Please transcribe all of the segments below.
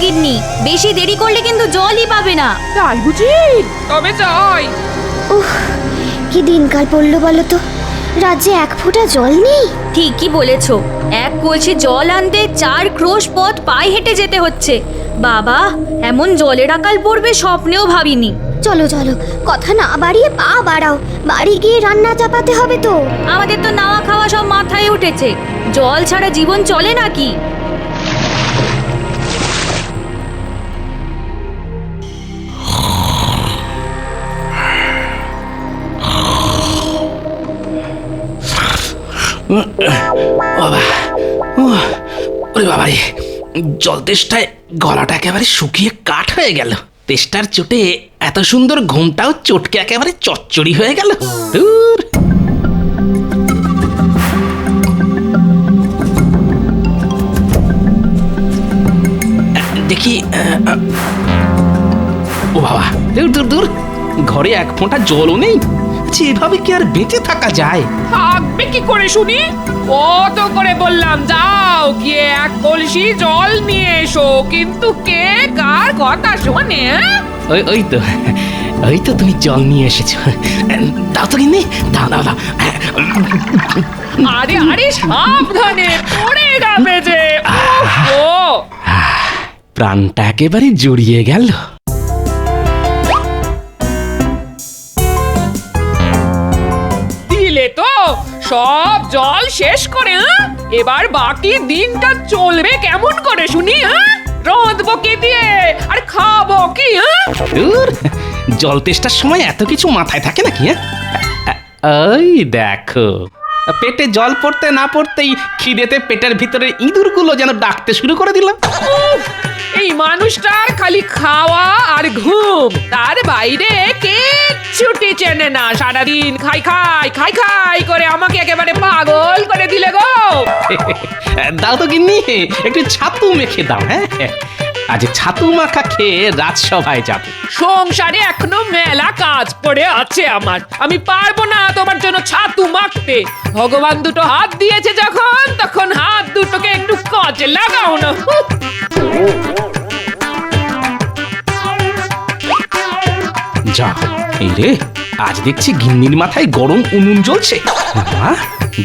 গিন্নি, বেশি দেরি করলে কিন্তু জলই পাবে না। তাই বুঝি? তবে যাই। উফ, কি দিনকাল পড়লো বলো তো, রাজ্যে এক ফোঁটা জল নেই। ঠিকই বলেছো, এক কলসি জল আনতে 4 ক্রোশ পথ পায়ে হেঁটে যেতে হচ্ছে। বাবা, এমন জলের আকাল পড়বে স্বপ্নেও ভাবিনি। চলো চলো, কথা না বাড়িয়ে পা বাড়াও, বাড়ি গিয়ে রান্না চাপাতে হবে তো। আমাদের তো নাওয়া খাওয়া সব মাথায় উঠেছে, জল ছাড়া জীবন চলে নাকি? বাবারে, জল তেষ্টায় গলাটা একেবারে শুকিয়ে কাঠ হয়ে গেল। তেষ্টার চোটে এত সুন্দর ঘুমটাও চটকে একেবারে চচ্চড়ি হয়ে গেল। দূর। দেখি, ও বাবা, দূর দূর দূর, ঘরে এক ফোঁটা জলও নেই। এভাবে কি আর বেঁচে থাকা যায়? থাকবে কি করে শুনি? কত করে বললাম যাও গিয়ে এক কলসি জল নিয়ে এসো, কিন্তু কে কার কথা শোনে? ওই তো তুমি জল নিয়ে এসেছো। দাও তো কিনে, দাও দাও দাও। আরে আরে সাবধানে, পড়ে যাবে যে। ও প্রাণটা একেবারে জড়িয়ে গেল। দিলে তো সব জল শেষ করে। এবার বাকি দিনটা চলবে কেমন করে শুনি? রাঁধবো কি দিয়ে আর খাবো কি? দূর, জল তেষ্টার সময় এত কিছু মাথায় থাকে নাকি? ওই দেখো, পেটে জল পড়তে না পড়তেই খিদেতে পেটের ভিতরে ইঁদুরগুলো যেন ডাকতে শুরু করে দিল। এই মানুষটার খালি খাওয়া আর ঘুম, তার বাইরে কিচ্ছুটি চেনে না। সারাদিন খাই খাই খাই খাই করে আমাকে একেবারে পাগল করে দিলে গো। দাও তো গিন্নি, একটু ছাতু মেখে দাও। হ্যাঁ, আজ ছাতু মাখা খেয়ে রাজসভায় যাব। সংসারে এখনো মেলা কাজ পড়ে আছে আমার, আমি পারবো না তোমার জন্য ছাতু মাখতে। ভগবান দুটো হাত দিয়েছে যখন, তখন হাত দুটোকে একটু কাজে লাগাও না। যা, এই রে, আজ দেখছি গিন্নির মাথায় গরম উনুন জ্বলছে।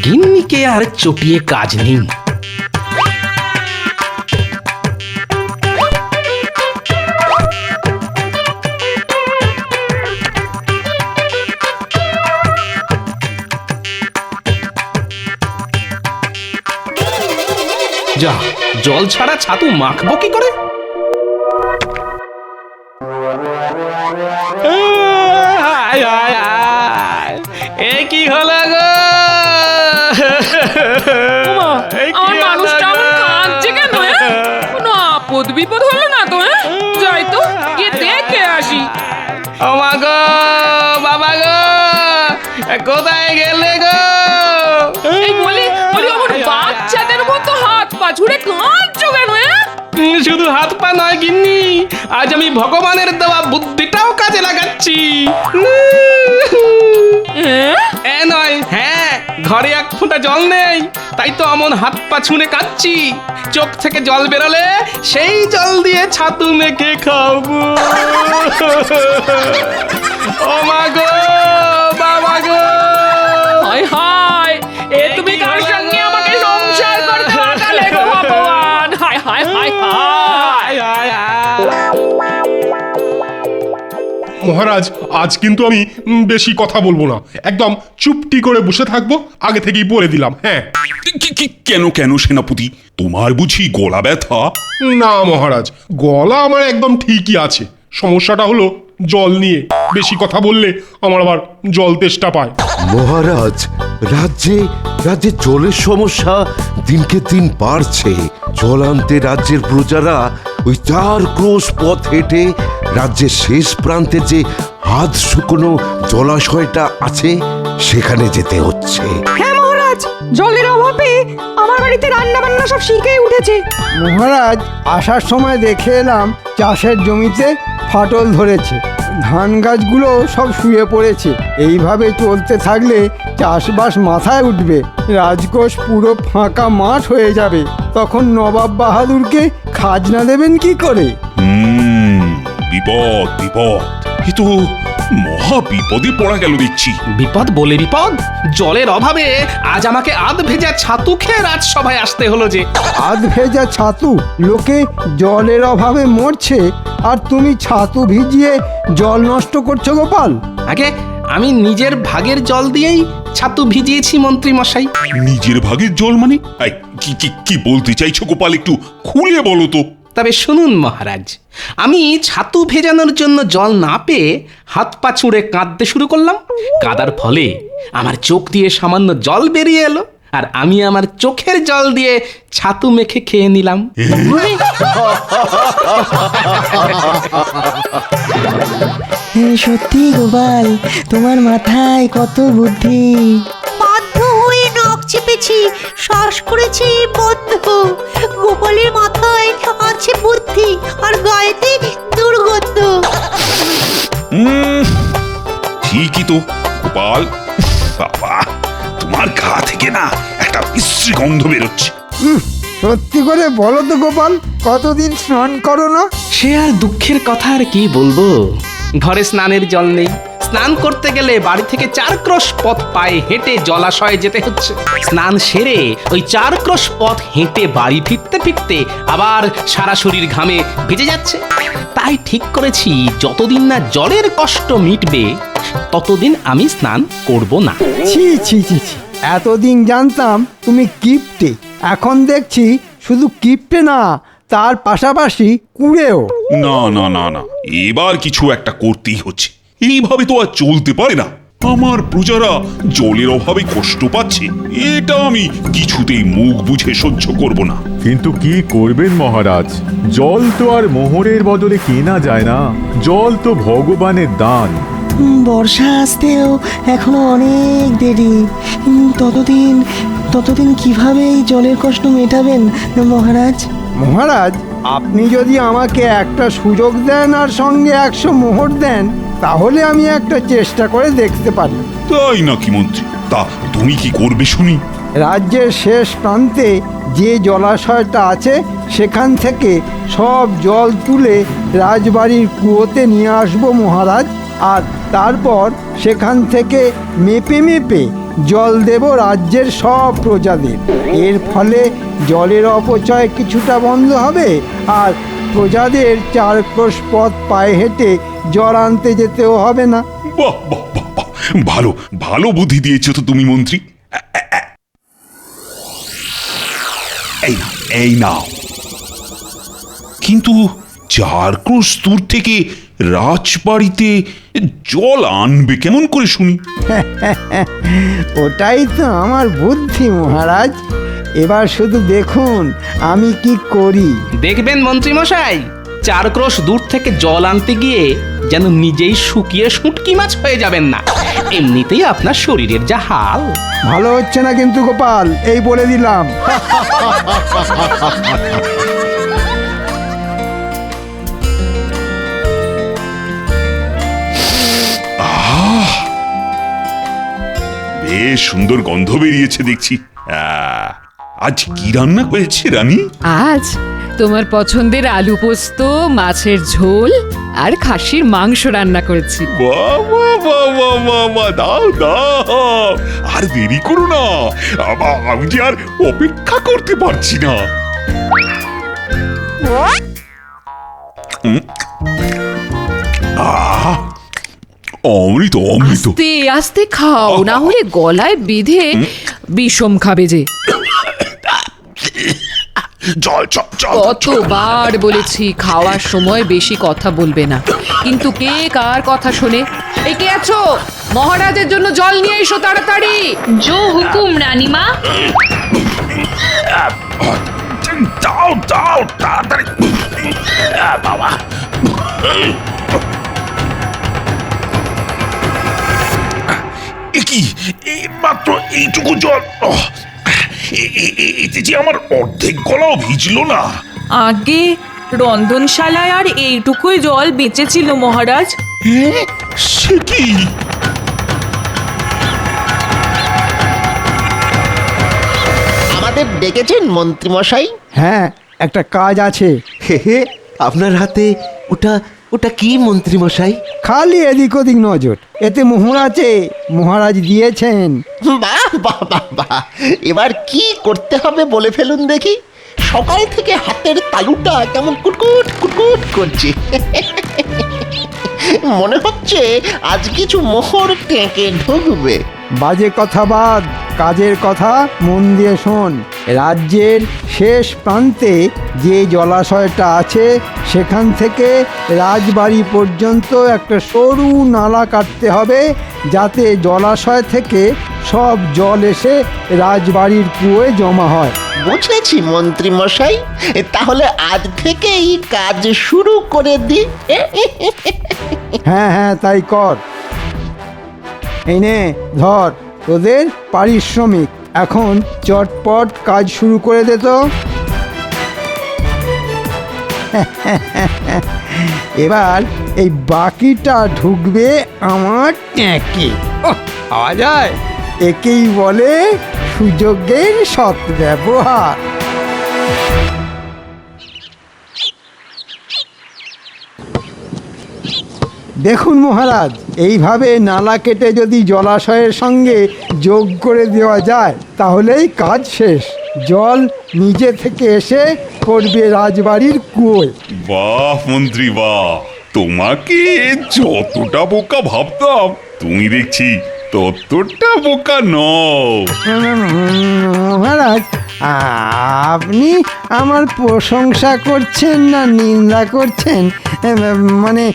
গিন্নিকে আর চটিয়ে কাজ নেই। যা, জল ছাড়া ছাতু মাখবো কি করে? এ কি হলো গো? আমার মানুষটা এমন কাঁদছে কেন? কোনো আপদ বিপদ হলো না তো? যাই তো গিয়ে দেখে আসি। ও মা গো, বাবা গো, কোথায় গেলে গো? এই বলি বলি আমার বাচ্চাদের মতো হাত পা ছুড়ে কাঁদছো কেন? শুধু হাত পা নয় গিন্নি, আজ আমি ভগবানের দেওয়া বুদ্ধিটাও কাজে লাগাচ্ছি। নয়, হ্যাঁ, ঘরে এক ফোঁটা জল নেই, তাই তো অমন হাত পা ছুঁড়ে কাঁদছি। চোখ থেকে জল বেরোলে সেই জল দিয়ে ছাতু মেখে খাবো। ও মা গো, বাবা গো, হায় হায়, এ তুমি কার সঙ্গে আমাকে সংসার করতে পাঠালে গো ভগবান? হায় হায় হায় হায়। মহারাজ, আজ কিন্তু আমি বেশি কথা বলবো না, একদম চুপটি করে বসে থাকবো, আগে থেকেই বলে দিলাম। হ্যাঁ। কেন কেন সেনাপতি, তোমার বুঝি গলা ব্যথা? না মহারাজ, গলা আমার একদম ঠিকই আছে। সমস্যাটা হলো জল নিয়ে, বেশি কথা বললে আমার আবার জল তেষ্টা পায়। মহারাজ, রাজ্যে রাজ্যে জলের সমস্যা দিনকে দিন বাড়ছে। জল আনতে রাজ্যের প্রজারা ওই 4 ক্রোশ পথ হেঁটে রাজ্যের শেষ প্রান্তে যে হাত শুকনো জলাশয়টা আছে সেখানে যেতে হচ্ছে। হ্যাঁ মহারাজ, জলের অভাবে আমার বাড়িতে রান্না বান্না সব শিখে উঠেছে। মহারাজ, আসার সময় দেখে এলাম চাষের জমিতে ফাটল ধরেছে, ধান গাছগুলো সব শুয়ে পড়েছে। এইভাবে চলতে থাকলে চাষবাস মাথায় উঠবে, রাজকোষ পুরো ফাঁকা মাঠ হয়ে যাবে। তখন নবাব বাহাদুরকে খাজনা দেবেন কি করে? বিপদ বিপদ, এ তো মহা বিপদে পড়া গেল দেখছি। বিপদ বলে বিপদ, জলের অভাবে আজ আমাকে আধ ভেজা ছাতু খেয়ে রাজসভায় আসতে হলো যে। আধ ভেজা ছাতু? লোকে জলের অভাবে মরছে আর তুমি ছাতু ভিজিয়ে জল নষ্ট করছো গোপাল? আগে আমি নিজের ভাগের জল দিয়েই ছাতু ভিজিয়েছি মন্ত্রী মশাই। নিজের ভাগের জল মানে? এই, কি কি কি বলতে চাইছো গোপাল, একটু খুলে বলো তো। তবে শুনুন মহারাজ, আমি ছাতু ভেজানোর জন্য জল না পেয়ে হাত পা ছুঁড়ে কাঁদতে শুরু করলাম। কাঁদার ফলে আমার চোখ দিয়ে সামান্য জল বেরিয়ে এলো, আর আমি আমার চোখের জল দিয়ে ছাতু মেখে খেয়ে নিলাম। সত্যি গোপাল, তোমার মাথায় কত বুদ্ধি। বাধ্য হয়ে নাক চেপেছি, শ্বাস করেছি বন্ধ। গোপালের মাথায় আছে বুদ্ধি আর গায়েতে দুর্গন্ধ। ঠিকই তো গোপাল, বাবা তোমার গা থেকে না একটা বিশ্রী গন্ধ বেরোচ্ছে। সত্যি করে বলো তো গোপাল, কতদিন স্নান করো না? সে আর দুঃখের কথা আর কি বলবো, ঘরে স্নানের জল নেই। স্নান করতে গেলে বাড়ি থেকে 4 ক্রোশ পথ পায়ে হেঁটে জলাশয়ে যেতে হচ্ছে। স্নান সেরে ওই 4 ক্রোশ পথ হেঁটে বাড়ি ফিরতে ফিরতে আবার সারা শরীর ঘামে ভিজে যাচ্ছে। তাই ঠিক করেছি, যতদিন না জলের কষ্ট মিটবে ততদিন আমি স্নান করব না। ছি ছি ছি ছি, এতদিন জানতাম তুমি কিপ্টে, এখন দেখছি শুধু কিপ্টে না, তার পাশাপাশি কুড়েও। না না না না, এবার কিছু একটা করতেই হচ্ছে, এইভাবে তো আর চলতে পারে না। আমার প্রজারা জলের অভাবে কষ্ট পাচ্ছে, এটা আমি কিছুতেই মুখ বুঝে সহ্য করব না। কিন্তু কি করবেন মহারাজ, জল তো আর মোহরের বদলে কেনা যায় না, জল তো ভগবানের দান। বর্ষা আসতেও এখনো অনেক দেরি। ততদিন কিভাবে এই জলের কষ্ট মেটাবেন মহারাজ? মহারাজ, আপনি যদি আমাকে একটা সুযোগ দেন আর সঙ্গে 100 মোহর দেন, তাহলে আমি একটা চেষ্টা করে দেখতে পারি। তাই নাকি মন্ত্রী? তা তুমি কি করবে শুনি? রাজ্যের শেষ প্রান্তে যে জলাশয়টা আছে সেখান থেকে সব জল তুলে রাজবাড়ির কুয়োতে নিয়ে আসবো মহারাজ, আর তারপর সেখান থেকে মেপে মেপে জল দেব রাজ্যের সব প্রজাদের। এর ফলে জলের অপচয় কিছুটা বন্ধ হবে, আর প্রজাদের 4 ক্রোশ পথ পায়ে হেঁটে জল আনতে যেতেও হবে না। বাহ বাহ বাহ বাহ, ভালো ভালো বুদ্ধি দিয়েছো তো তুমি মন্ত্রী। এই নাও। কিন্তু 4 ক্রোশ দূর থেকে রাজবাড়িতে জল আনবে কেমন করে শুনি? ওটাই তো আমার বুদ্ধি মহারাজ, এবার শুধু দেখুন আমি কি করি। দেখবেন মন্ত্রী মশাই, 4 ক্রোশ দূর থেকে জল আনতে গিয়ে যেন নিজেই শুকিয়ে শুটকি মাছ হয়ে যাবেন না। এমনিতেই আপনার শরীরের যা হাল। ভালো হচ্ছে না কিন্তু গোপাল, এই বলে দিলাম। বেশ সুন্দর গন্ধ বেরিয়েছে দেখছি। আজ কি রান্না হয়েছে রানী? আজ তোমার পছন্দের আলু পোস্ত, মাছের ঝোল আর খাসির মাংস রান্না করেছি। দাও দাও, আর দেরি করো না, আমি যে আর অপেক্ষা করতে পারছি না। অমৃত অমৃত। আস্তে আস্তে খাও, না হলে গলায় বেঁধে বিষম খাবে যে। জল চল চল। কতবার বলেছি খাওয়ার সময় বেশি কথা বলবে না, কিন্তু কে কার কথা শোনে? এই কে আছো? মহারাজের জন্য জল নিয়ে এসো তাড়াতাড়ি। জো হুকুম রানীমা। দাও দাও তাড়াতাড়ি বাবা। কি মাত্র এইটুকু জল, এতে যে আমার অর্ধেক গলাও ভিজলো না। আগে রন্ধনশালায় আর এইটুকুই জল বেঁচেছিল মহারাজ। সে কি? আমাদের ডেকেছেন মন্ত্রী মশাই? হ্যাঁ, একটা কাজ আছে। হে, আপনার হাতে ওটা ওটা কি মন্ত্রী মশাই? খালি এদিক ওদিক নজর, এতে মোহর আছে, মহারাজ দিয়েছেন। বাহ বাহ বাহ বাহ, এবার কি করতে হবে বলে ফেলুন দেখি। সকাল থেকে হাতের তালুটা কেমন কুটকুট কুটকুট করছে। মনে হচ্ছে আজ কিছু মোহর টেকে ঢুকবে। বাজে কথা বাদ, কাজের কথা মন দিয়ে শোন। রাজ্যের শেষ প্রান্তে যে জলাশয়টা আছে সেখান থেকে রাজবাড়ি পর্যন্ত একটা সরু নালা কাটতে হবে, যাতে জলাশয় থেকে সব জল এসে রাজবাড়ির কুয়োয় জমা হয়। বুঝেছি মন্ত্রী মশাই, তাহলে আজ থেকেই কাজ শুরু করে দি। হ্যাঁ হ্যাঁ, তাই কর। এই নে ধর তোদের পারিশ্রমিক, এখন চটপট কাজ শুরু করে দে তো। এবার এই বাকিটা ঢুকবে আমার ট্যাঁকে। পাওয়া যায়, একেই বলে সুযোগের সৎ ব্যবহার। দেখুন মহারাজ, এইভাবে নালা কেটে যদি জলাশয়ের সঙ্গে যোগ করে দেওয়া যায় তাহলেই কাজ শেষ। জল নিজে থেকে এসে পড়বে রাজবাড়ির কুয়োয়। বাহ মন্ত্রী বাহ, তোমাকে যতটা বোকা ভাবতাম তুমি দেখছি ততটা বোকা নও। মহারাজ, আপনি আমার প্রশংসা করছেন না নিন্দা করছেন, মানে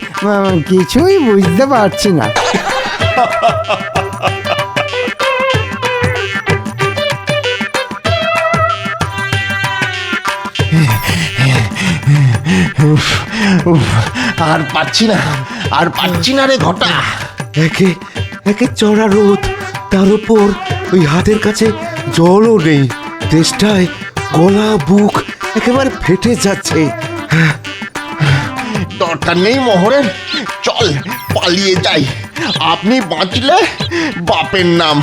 কিছুই বুঝতে পারছি না। আর পাচ্ছি না, আর পাচ্ছি না রে ঘটা। একে একে চড়া রোদ, তার উপর ওই হাতের কাছে জলও নেই। তেষ্টায় গলা বুক একেবারে ফেটে যাচ্ছে। দরকার নেই মোহরের, চল পালিয়ে যাই। আপনি বাঁচলে বাপের নাম।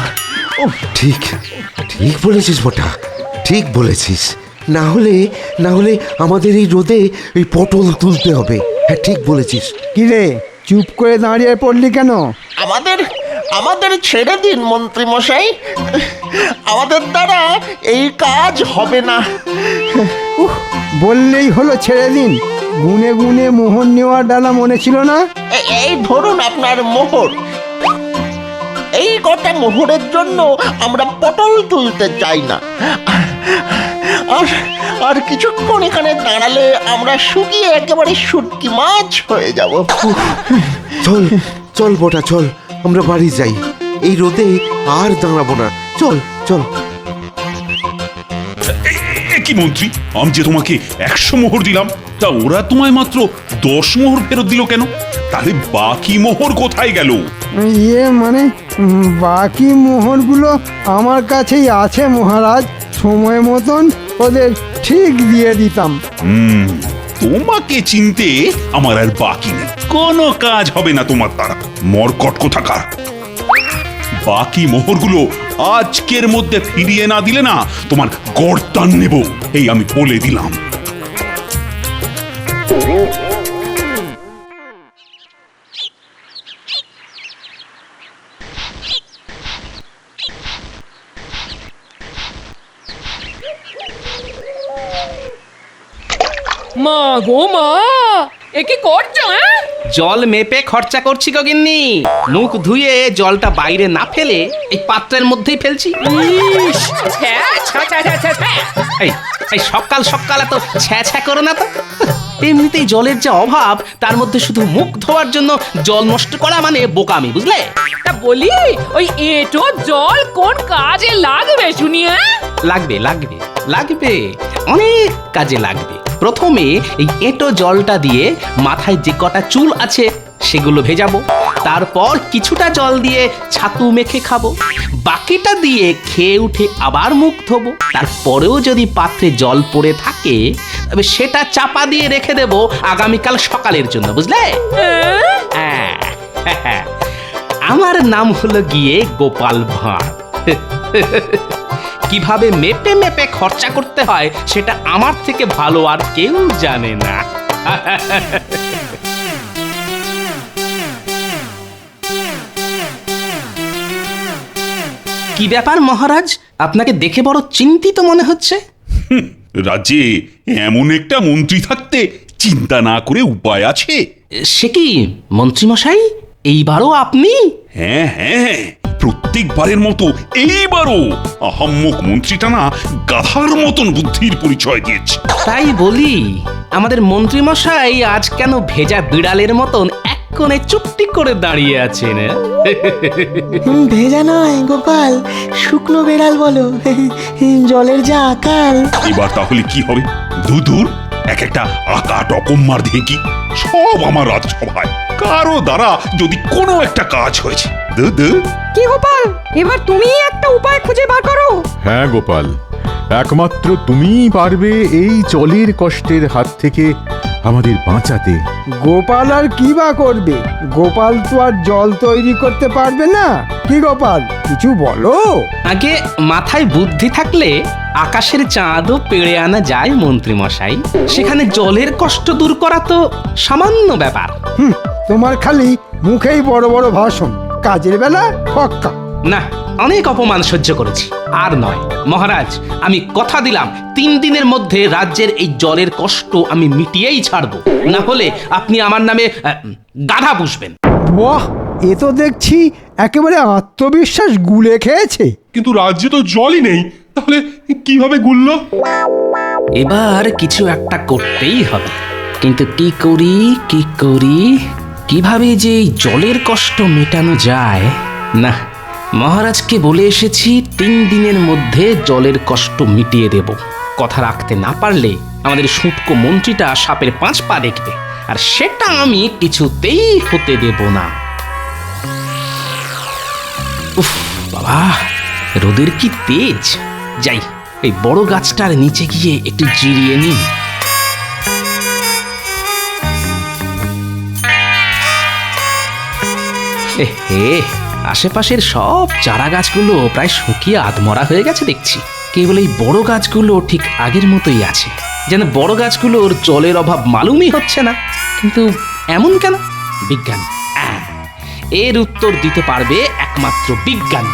ঠিক ঠিক বলেছিস বটা, ঠিক বলেছিস। না হলে আমাদের এই রোদে এই পটল তুলতে হবে। হ্যাঁ ঠিক বলেছিস। কিরে চুপ করে দাঁড়িয়ে পড়লি কেন? আমাদের ছেড়ে দিন মন্ত্রী মশাই, আমাদের দ্বারা এই কাজ হবে না। বললেই হলো ছেড়ে দিন। গুনে গুনে মোহর নেওয়ার ডালা মনে ছিল না? এই ধরুন আপনার মোহর। এই কটা মোহরের জন্য আমরা পটল তুলতে চাই না। আর কিছুক্ষণ এখানে দাঁড়ালে আমরা শুকিয়ে একেবারে শুটকি মাছ হয়ে যাব। চল চল বটা, চল আমরা বাড়ি যাই। এই রোদে আর দাঁড়াবো না, চল চল। কি মন্ত্রী, আমি যে তোমাকে 100 মোহর দিলাম, তা ওরা তোমায় মাত্র 10 মোহর ফেরত দিল কেন? তাহলে বাকি মোহর কোথায় গেল? মানে বাকি মোহরগুলো আমার কাছেই আছে মহারাজ, সময় মতন ওদের ঠিক দিয়ে দিতাম। তোমাকে চিনতে আমার আর বাকি নেই, কোনো কাজ হবে না তোমার দ্বারা, মরকট কোথাকার। বাকি মোহরগুলো আজকের মধ্যে ফিরিয়ে না দিলে না তোমার গর্দান নেব, এই আমি বলে দিলাম। মা গো মা, এ কি করছো? জল মেপে খরচা করছি গো গিন্নি। মুখ ধুয়ে জলটা বাইরে না ফেলে এই পাত্রের মধ্যেই ফেলছি। এই সকাল সকাল এত ছ্যা ছ্যা করো না তো। এমনিতেই জলের যে অভাব, তার মধ্যে শুধু মুখ ধোয়ার জন্য জল নষ্ট করা মানে বোকামি, বুঝলে? তা বলি, ওই এঁটো জল কোন কাজে লাগবে শুনি? লাগবে লাগবে লাগবে, অনেক কাজে লাগবে। প্রথমে এই এঁটো জলটা দিয়ে মাথায় যে কটা চুল আছে সেগুলো ভেজাবো। তারপর কিছুটা জল দিয়ে ছাতু মেখে খাবো। বাকিটা দিয়ে খেয়ে উঠে আবার মুখ ধোবো। তারপরেও যদি পাত্রে জল পড়ে থাকে তবে সেটা চাপা দিয়ে রেখে দেবো আগামীকাল সকালের জন্য, বুঝলে? হ্যাঁ, আমার নাম হলো গিয়ে গোপাল ভাঁড়। কিভাবে মেপে মেপে খরচা করতে হয় সেটা আমার থেকে ভালো আর কেউ জানে না। কি ব্যাপার মহারাজ, আপনাকে দেখে বড় চিন্তিত মনে হচ্ছে। রাজ্যে এমন একটা মন্ত্রী থাকতে চিন্তা না করে উপায় আছে? সে কি মন্ত্রীমশাই, এইবারও আপনি? হ্যাঁ হ্যাঁ, প্রত্যেকবারের মতো এইবারও আহাম্মক মন্ত্রীটা না গাধার মতন বুদ্ধির পরিচয় দিয়েছে। তাই বলি, আমাদের মন্ত্রীমশাই আজ কেন ভেজা বিড়ালের মতন এক কোণে চুপটি করে দাঁড়িয়ে আছেন? ভেজা নয় গোপাল, শুকনো বেড়াল বলো। জলের যা আকাল। এবার তাহলে কি হবে? দূর এক একটা আকাট অকম্মার ঢেঁকি সব আমার রাজসভায়, কারো দ্বারা যদি কোনো একটা কাজ হয়েছে। কি গোপাল, এবার তুমি একটা উপায় খুঁজে বার করো। হ্যাঁ গোপাল, একমাত্র তুমিই পারবে এই জলের কষ্টের হাত থেকে আমাদের বাঁচাতে। গোপাল আর কি বা করবে? গোপাল তো আর জল তৈরি করতে পারবে না। কি গোপাল, কিছু বলো। আগে মাথায় বুদ্ধি থাকলে আকাশের চাঁদও পেড়ে আনা যায় মন্ত্রীমশাই। সেখানে জলের কষ্ট দূর করা তো সামান্য ব্যাপার। তোমার খালি মুখেই বড় বড় ভাষণ, কাজের বেলা ফক্কা। না, অনেক অপমান সহ্য করেছি, আর নয়। মহারাজ, আমি কথা দিলাম 3 দিনের মধ্যে রাজ্যের এই জলের কষ্ট আমি মিটিয়েই ছাড়বো। না হলে আপনি আমার নামে গাধা পুষবেন। বাহ, এ তো দেখছি একেবারে আত্মবিশ্বাস গুলে খেয়েছে। কিন্তু রাজ্যে তো জলই নেই, তাহলে কিভাবে গুললো? এবার কিছু একটা করতেই হবে, কিন্তু কি করি, কিভাবে যে এই জলের কষ্ট মেটানো যায়। না, মহারাজকে বলে এসেছি 3 দিনের মধ্যে জলের কষ্ট মিটিয়ে দেব। কথা রাখতে না পারলে আমাদের শুটকো মন্ত্রীটা সাপের 5 পা দেখবে, আর সেটা আমি কিছুতেই হতে দেব না। উফ বাবা, রোদের কি তেজ! যাই, এই বড় গাছটার নিচে গিয়ে একটু জিরিয়ে নিই। হে, আশেপাশের সব চারা গাছগুলো প্রায় শুকিয়ে আধমরা হয়ে গেছে দেখছি। কেবল এই বড় গাছগুলো ঠিক আগের মতোই আছে, যেন বড় গাছগুলোর জলের অভাব মালুমই হচ্ছে না। কিন্তু এমন কেন? বিজ্ঞানী, এর উত্তর দিতে পারবে একমাত্র বিজ্ঞানী।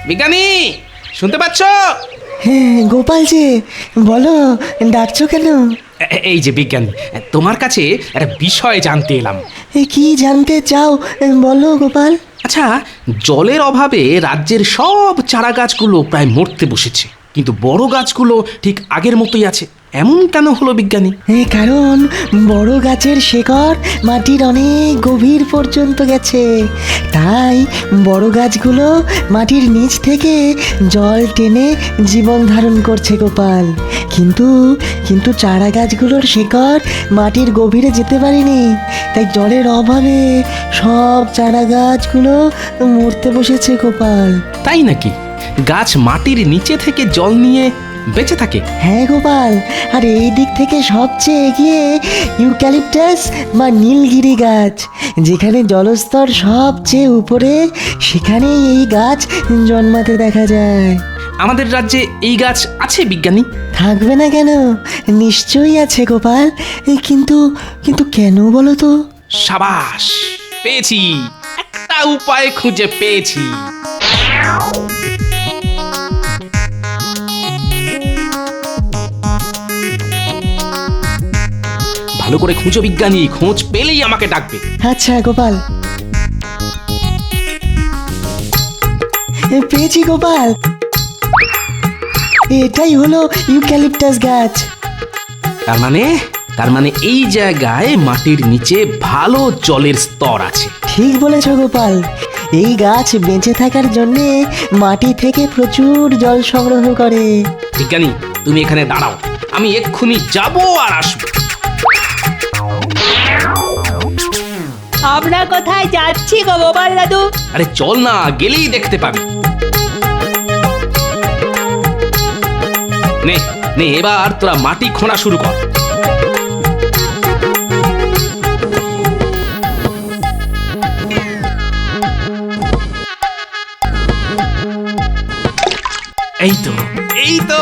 বিজ্ঞানী, শুনতে পাচ্ছ? হ্যাঁ গোপাল যে, বলো, ডাকছো কেন? এই যে বিজ্ঞানী, তোমার কাছে একটা বিষয় জানতে এলাম। কি জানতে চাও বলো গোপাল। আচ্ছা, জলের অভাবে রাজ্যের সব চারা গাছগুলো প্রায় মরতে বসেছে, কিন্তু বড় গাছগুলো ঠিক আগের মতোই আছে। এমন কেন হলো বিজ্ঞানী? কারণ বড় গাছের শেকড় মাটির অনেক গভীর পর্যন্ত গেছে, তাই বড় গাছগুলো মাটির নিচ থেকে জল টেনে জীবন ধারণ করছে গোপাল। কিন্তু চারা গাছগুলোর শেকড় মাটির গভীরে যেতে পারেনি, তাই জলের অভাবে সব চারা গাছগুলো মরতে বসেছে গোপাল। তাই নাকি? গাছ মাটির নিচে থেকে জল নিয়ে বেঁচে থাকে? হ্যাঁ গোপাল, আর এই দিক থেকে সবচেয়ে এগিয়ে ইউক্যালিপটাস বা নীলগিরি গাছ, যেখানে জলস্তর সবচেয়ে উপরে, সেখানে এই গাছ জন্মাতে দেখা যায়। আমাদের রাজ্যে এই গাছ আছে বিজ্ঞানী? থাকবে না কেন, নিশ্চয়ই আছে গোপাল। কিন্তু কেন বলো তো? সাবাস, পেয়েছি, একটা উপায় খুঁজে পেয়েছি। ভালো করে খুঁজো বিজ্ঞানী, খোঁজ পেলেই আমাকে ডাকবে। আচ্ছা গোপাল, পেয়েছি গোপাল, এটাই হলো ইউক্যালিপটাস গাছ। তার মানে এই জায়গায় মাটির নিচে ভালো জলের স্তর আছে। ঠিক বলেছ গোপাল, এই গাছ বেঁচে থাকার জন্য মাটি থেকে প্রচুর জল সংগ্রহ করে। বিজ্ঞানী, তুমি এখানে দাঁড়াও, আমি এক্ষুনি যাব আর আসবো। আমরা কোথায় যাচ্ছি গো গোপাল দাদু? আরে চল না, গেলেই দেখতে পাবি। নে, এবার তোরা মাটি খোঁড়া শুরু কর। এই তো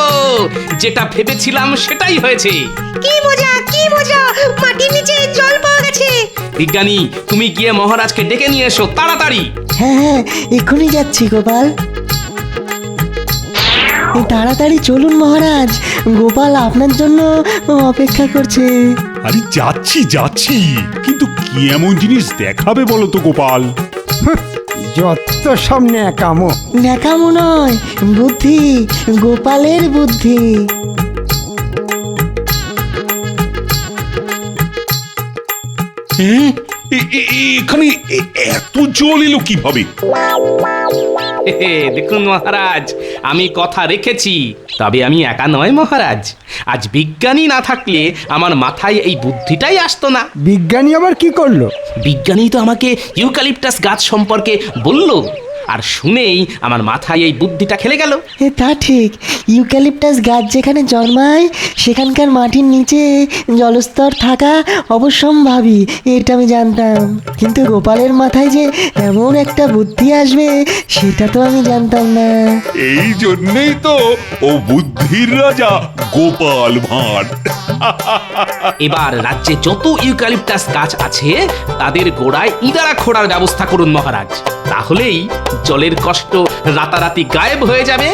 যেটা ভেবেছিলাম সেটাই হয়েছে। কি মজা মাটির নিচে জল পাওয়া গেছে। বিজ্ঞানী, তুমি গিয়ে মহারাজকে ডেকে নিয়ে এসো তাড়াতাড়ি। হ্যাঁ এক্ষুনি যাচ্ছি গোপাল। তাড়াতাড়ি চলুন মহারাজ, গোপাল আপনার জন্য অপেক্ষা করছে। আরে যাচ্ছি কিন্তু কি এমন জিনিস দেখাবে বলো তো গোপাল? যত সব ন্যাকামো। ন্যাকামো নয়, বুদ্ধি, গোপালের বুদ্ধি। এখানে এত জল এলো কিভাবে? দেখুন মহারাজ, আমি কথা রেখেছি। তবে আমি একা নয় মহারাজ, আজ বিজ্ঞানী না থাকলে আমার মাথায় এই বুদ্ধিটাই আসতো না। বিজ্ঞানী আবার কি করলো? বিজ্ঞানী তো আমাকে ইউক্যালিপটাস গাছ সম্পর্কে বলল, আর শুনেই আমার মাথায় এই বুদ্ধিটা খেলে গেল। তা ঠিক, ইউক্যালিপটাস গাছ যেখানে জন্মায় সেখানকার মাটির নিচে জলস্তর থাকা অবশ্যম্ভাবী, এটা আমি জানতাম। কিন্তু গোপালের মাথায় যে এমন একটা বুদ্ধি আসবে সেটা তো আমি জানতাম না। এই জন্যই তো ও বুদ্ধির রাজা গোপাল ভাঁড়। এবার রাজ্যে যত ইউক্যালিপটাস গাছ আছে তাদের গোড়ায় ইদারা খোঁড়ার ব্যবস্থা করুন মহারাজ, তাহলেই জলের কষ্ট রাতারাতি গায়েব হয়ে যাবে।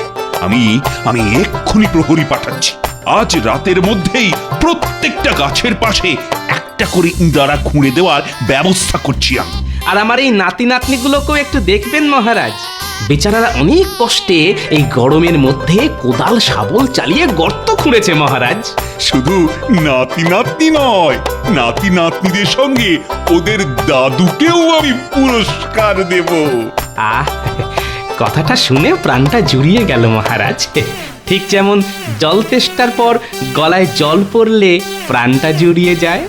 আমি এক্ষুনি প্রহরী পাঠাচ্ছি। আজ রাতের মধ্যেই প্রত্যেকটা গাছের পাশে একটা করে ইঁদারা খুঁড়ে দেওয়ার ব্যবস্থা করছি আমি। আর আমার এই নাতি নাতনিগুলোকেও একটু দেখবেন মহারাজ, বেচারারা অনেক কষ্টে এই গরমের মধ্যে কোদাল শাবল চালিয়ে গর্ত খুঁড়েছে মহারাজ। শুধু নাতি নাতনি নয়, নাতি নাতনিদের সঙ্গে ওদের দাদুকেও আমি পুরস্কার দেব। আহ, কথাটা শুনে প্রাণটা জুড়িয়ে গেল মহারাজ। ঠিক যেমন জল তেষ্টার পর গলায় জল পড়লে প্রাণটা জুড়িয়ে যায়।